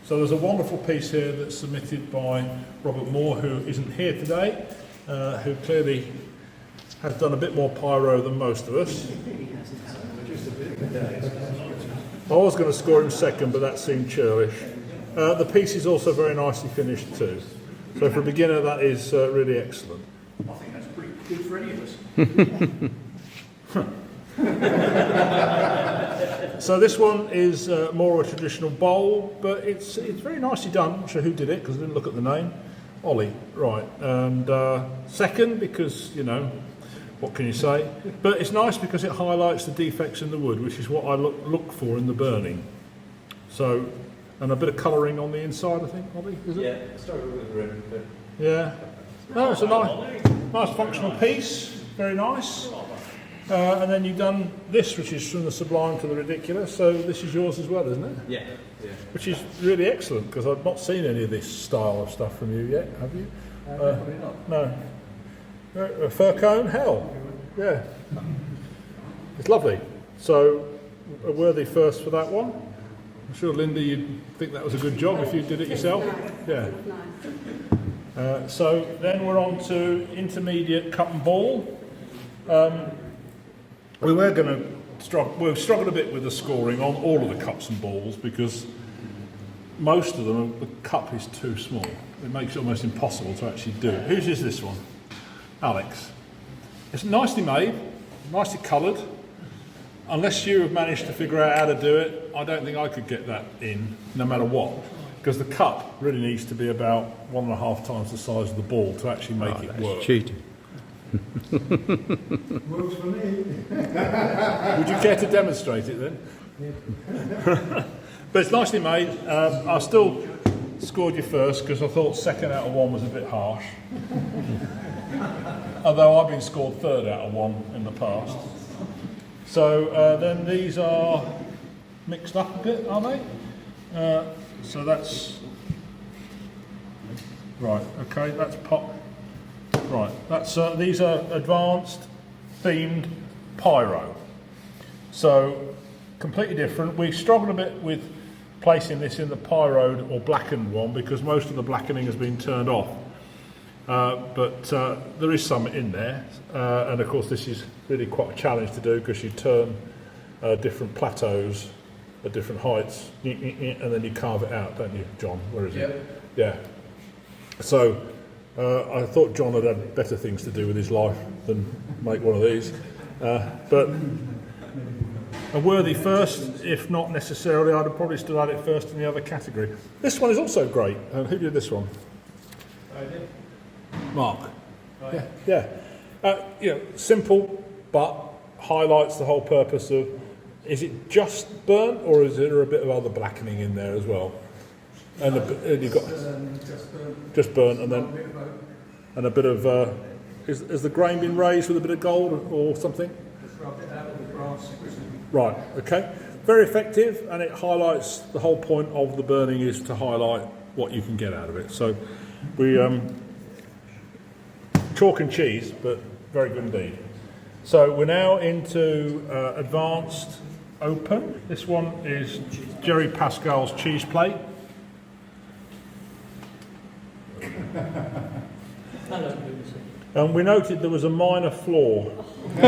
So there's a wonderful piece here that's submitted by Robert Moore, who isn't here today, who clearly has done a bit more pyro than most of us. I was going to score him second, but that seemed churlish. The piece is also very nicely finished too. So for a beginner, that is really excellent. I think that's pretty good for any of us. So this one is more a traditional bowl, but it's very nicely done. I'm not sure who did it because I didn't look at the name. Ollie, right. And second, because, you know, what can you say? But it's nice because it highlights the defects in the wood, which is what I look for in the burning. So, and a bit of colouring on the inside, I think, Ollie, is it? Yeah, started with the red, but... Yeah. No, it's a nice functional piece. Very nice. And then you've done this, which is from the sublime to the ridiculous. So this is yours as well, isn't it? Yeah, yeah. Which is really excellent, because I've not seen any of this style of stuff from you yet, have you? Probably not. No. A fir cone? Hell. Yeah. It's lovely. So, a worthy first for that one. I'm sure, Linda, you'd think that was a good job if you did it yourself. Yeah. So then we're on to intermediate cup and ball. We were going to struggle. We've struggled a bit with the scoring on all of the cups and balls because most of them, the cup is too small. It makes it almost impossible to actually do it. Whose is this one? Alex. It's nicely made, nicely coloured. Unless you have managed to figure out how to do it, I don't think I could get that in, no matter what. Because the cup really needs to be about 1.5 times the size of the ball to actually make it work. Cheating. Works for me. Would you care to demonstrate it then? But it's nicely made. I still scored you first because I thought second out of 1 was a bit harsh. Although I've been scored third out of 1 in the past. So then these are mixed up a bit, are they? So that's right. Okay, that's pop. Right. That's these are advanced themed pyro. So completely different. We struggled a bit with placing this in the pyroed or blackened one because most of the blackening has been turned off. But there is some in there, and of course this is really quite a challenge to do because you turn different plateaus at different heights, and then you carve it out, don't you, John? Where is it? Yeah. So I thought John had had better things to do with his life than make one of these, but a worthy first, if not necessarily. I'd have probably still had it first in the other category. This one is also great. Who did this one? I did. Mark. Yeah. You know, simple, but highlights the whole purpose of. Is it just burnt, or is there a bit of other blackening in there as well? And you've got just burnt, and then and a bit of. Has the grain been raised with a bit of gold or something? Just rubbed it out with the brass. Right. Okay. Very effective, and it highlights the whole point of the burning is to highlight what you can get out of it. So we. Chalk and cheese, but very good indeed. So we're now into advanced open. This one is Jerry Pascal's cheese plate. And we noted there was a minor flaw. Only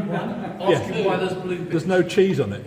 one. Ask you why there's blue bits. There's no cheese on it.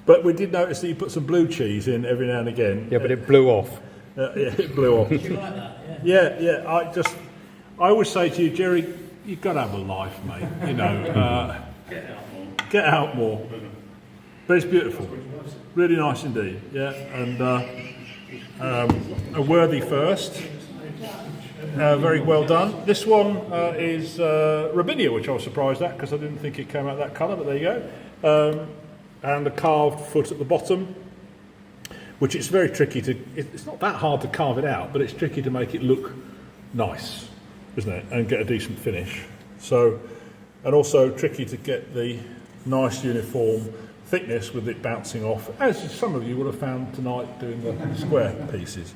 But we did notice that you put some blue cheese in every now and again. Yeah, but it blew off. Yeah, it blew off. Did you like that? Yeah. Yeah. I always say to you, Jerry, you've got to have a life, mate. You know, Get out more. get out more. But it's beautiful, really nice indeed. Yeah, and a worthy first. Very well done. This one is Robinia, which I was surprised at because I didn't think it came out that colour. But there you go. And a carved foot at the bottom. Which it's very tricky to, it's not that hard to carve it out, but it's tricky to make it look nice, isn't it? And get a decent finish. So, and also tricky to get the nice uniform thickness with it bouncing off, as some of you would have found tonight doing the square pieces.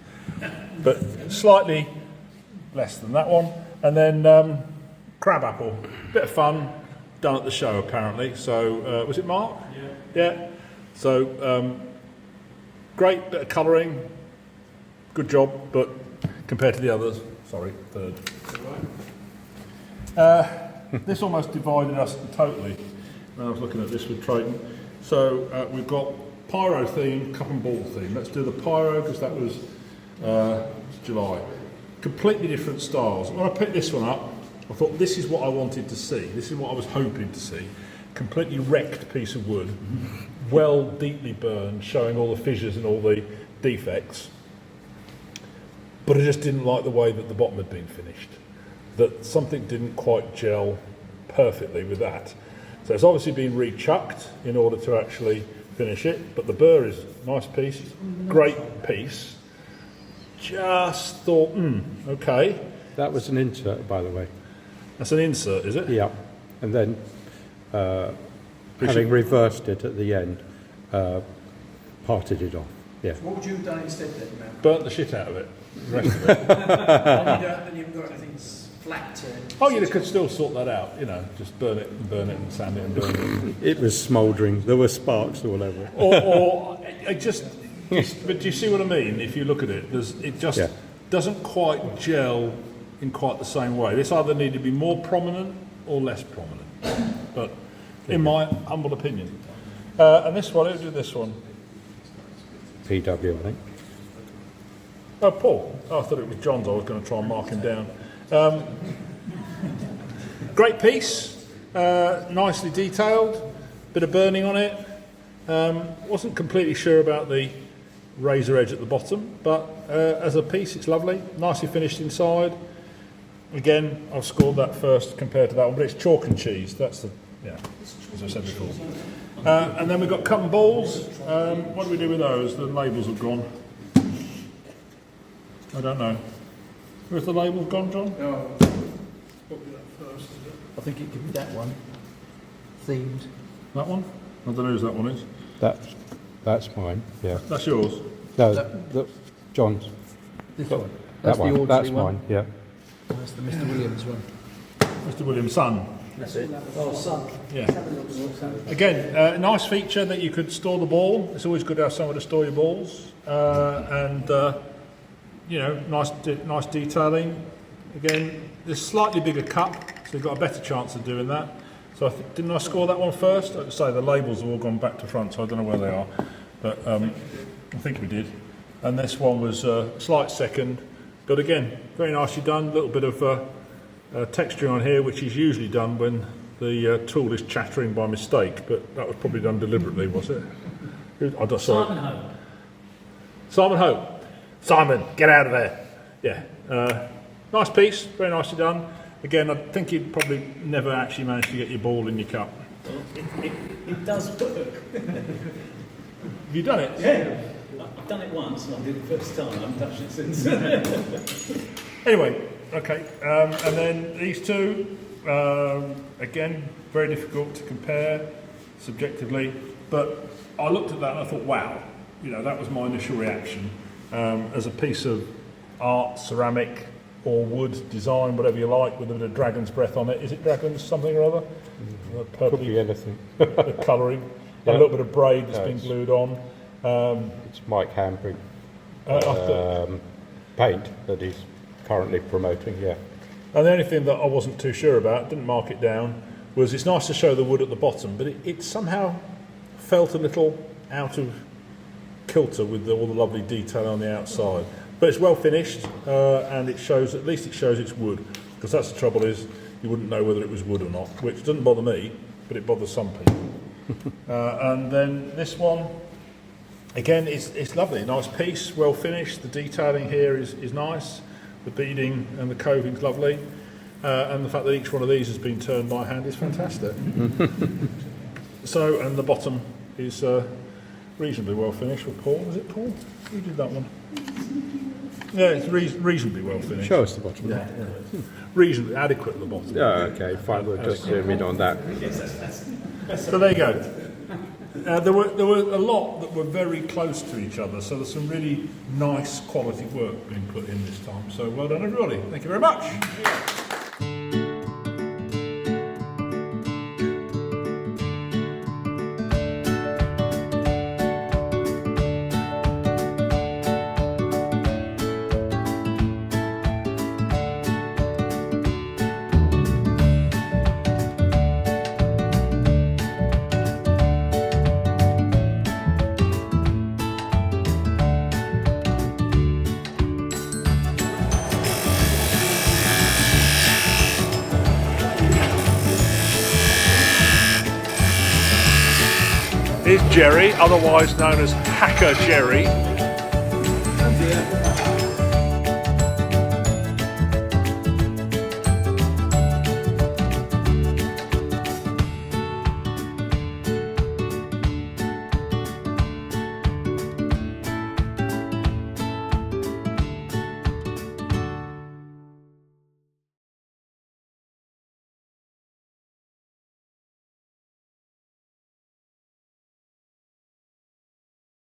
But slightly less than that one. And then crab apple, bit of fun, done at the show apparently. So, was it Mark? Yeah. So great bit of colouring, good job, but compared to the others, sorry, third. This almost divided us totally when I was looking at this with Triton. So we've got pyro theme, cup and ball theme. Let's do the pyro because that was July. Completely different styles. When I picked this one up, I thought this is what I wanted to see. This is what I was hoping to see. Completely wrecked piece of wood, well deeply burned, showing all the fissures and all the defects. But I just didn't like the way that the bottom had been finished. That something didn't quite gel perfectly with that. So it's obviously been rechucked in order to actually finish it, but the burr is a nice piece, great piece. Just thought, okay. That was an insert, by the way. That's an insert, is it? Yeah. And then, having reversed it at the end, parted it off. Yeah. What would you have done instead then, Matt? Burnt the shit out of it. The rest of it. Then you've got anything flat to... Oh, you could still sort that out, you know, just burn it and sand it and burn it. It was smouldering. There were sparks all over it. Or but do you see what I mean? If you look at it, it just doesn't quite gel in quite the same way. This either needed to be more prominent or less prominent, but in my humble opinion. And this one, who did this one? PW, I think. Oh, Paul. Oh, I thought it was John's. I was going to try and mark him down. Great piece, nicely detailed, bit of burning on it. Wasn't completely sure about the razor edge at the bottom, but as a piece it's lovely, nicely finished inside. Again, I've scored that first compared to that one, but it's chalk and cheese. That's the, as I said before. And then we've got cut and balls. What do we do with those? The labels have gone. I don't know. Where's the label gone, John? Oh, probably that first, is it? I think it could be that one. Themed. That one? I don't know whose that one is. That's mine. Yeah. That's yours. No, John's. This one. That That's the one. Audley That's one. mine. Yeah. That's the Mr. Williams one. Mr. Williams' son. That's it. Oh, son. Yeah. Again, nice feature that you could store the ball. It's always good to have somewhere to store your balls. You know, nice detailing. Again, this slightly bigger cup, so you've got a better chance of doing that. So didn't I score that one first? I'd say the labels have all gone back to front, so I don't know where they are. But I think we did. And this one was a slight second. But again, very nicely done. A little bit of texture on here, which is usually done when the tool is chattering by mistake. But that was probably done deliberately, was it? Simon Hope. Simon Hope. Simon, get out of there. Yeah. Nice piece, very nicely done. Again, I think you'd probably never actually manage to get your ball in your cup. It does work. Have you done it? Yeah. I've done it once and I did it the first time. I haven't touched it since. Anyway, okay. And then these two, again, very difficult to compare subjectively. But I looked at that and I thought, wow, you know, that was my initial reaction. As a piece of art, ceramic, or wood design, whatever you like, with a bit of dragon's breath on it. Is it dragon's something or other? Could be anything. The colouring. Yeah. A little bit of braid that's No, been it's- glued on. It's Mike Hambrick I thought- paint that he's currently promoting. Yeah. And the only thing that I wasn't too sure about, didn't mark it down, was it's nice to show the wood at the bottom, but it somehow felt a little out of kilter with all the lovely detail on the outside. But it's well finished, and it shows, at least it shows it's wood, because that's the trouble is you wouldn't know whether it was wood or not, which doesn't bother me, but it bothers some people. And then this one, again, it's lovely, nice piece, well finished. The detailing here is nice. The beading and the coving's lovely, and the fact that each one of these has been turned by hand is fantastic. So, and the bottom is reasonably well finished with Paul. Was it Paul? Who did that one? Yeah, it's reasonably well finished. Show us the bottom. Yeah. Reasonably adequate at the bottom. Oh, okay, fine. We'll just zoom in on that. So there you go. There were a lot that were very close to each other, so there's some really nice quality work being put in this time. So well done, everybody. Thank you very much. Here's Jerry, otherwise known as Hacker Jerry. Oh dear.